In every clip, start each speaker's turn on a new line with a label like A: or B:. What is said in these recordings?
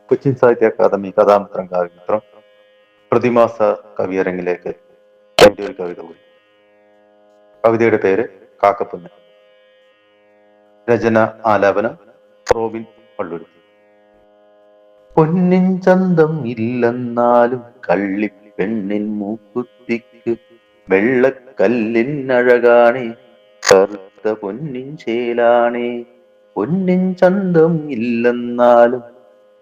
A: കൊച്ചിൻ സാഹിത്യ അക്കാദമി കഥാമിത്രം കാവ്യമിത്രം പ്രതിമാസ കവിയരങ്ങിലേക്ക് എൻ്റെ ഒരു കവിത കൂടി. കവിതയുടെ പേര് കാക്കപ്പുന്ന്. രചന ആലാപനം റോബിൻ പള്ളുരുത്തി. പൊന്നിൻ ചന്തം ഇല്ലെന്നാലും കള്ളി പെണ്ണിൻ മൂക്കുത്തിക്ക് വെള്ളക്കല്ലിൻ അഴകാണേ കറുത്ത പൊന്നിൻ ചേലാണേ. പൊന്നിൻ ചന്തം ഇല്ലെന്നാലും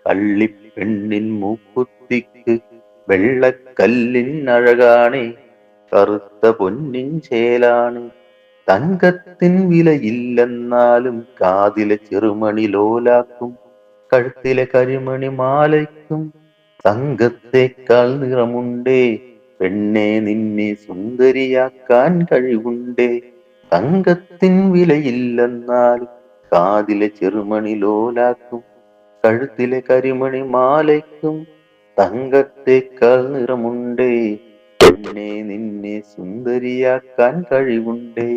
A: കള്ളിപ്പെണ്ണിൻ മൂക്കുത്തിക്ക് വെള്ളക്കല്ലിൻ അഴകാണേ കറുത്ത പൊന്നിൻ ചേലാണ്. തങ്കത്തിൻ വിലയില്ലെന്നാലും കാതിലെ ചെറുമണി ലോലാക്കും കഴുത്തിലെ കരിമണി മാലയ്ക്കും തങ്കത്തേക്കാൾ നിറമുണ്ടേ. പെണ്ണെ നിന്നെ സുന്ദരിയാക്കാൻ കഴിവുണ്ടേ. തങ്കത്തിൻ വിലയില്ലെന്നാലും കാതിലെ ചെറുമണി ലോലാക്കും കഴുത്തിലെ കരിമണി മാലയ്ക്കും തങ്കത്തേക്കാൾ നിറമുണ്ടേ. പെണ്ണെ നിന്നെ സുന്ദരിയാക്കാൻ കഴിവുണ്ടേ.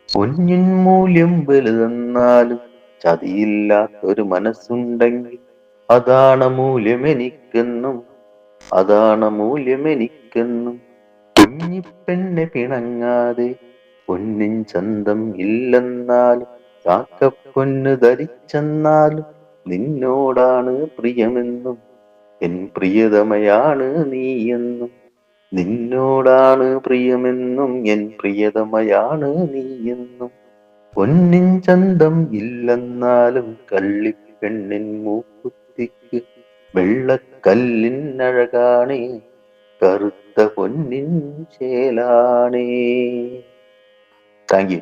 A: പൊന്നിൻ മൂല്യം വലുതെന്നാലും ചതിയില്ലാത്തൊരു മനസ്സുണ്ടെങ്കിൽ അതാണ് മൂല്യമെനിക്കെന്നും അതാണ് മൂല്യമെനിക്കെന്നും. കുഞ്ഞിപ്പെണ്ണെ പിണങ്ങാതെ പൊന്നിൻ ചന്തം ഇല്ലെന്നാലും കാക്കപ്പൊന്ന് ധരിച്ചെന്നാലും നിന്നോടാണ് പ്രിയമെന്നും എൻ പ്രിയതമയാണ് നീയെന്നും. നിന്നോടാണ് പ്രിയമെന്നും എൻ പ്രിയതമയാണ് നീയെന്നും. പൊന്നിൻ ചന്തം ഇല്ലെന്നാലും കള്ളിപ്പെണ്ണിൻ മൂക്കുത്തിക്ക് വെള്ളക്കല്ലിൻ അഴകാണേ കറുത്ത പൊന്നിൻ ചേലാണേ. Thank you.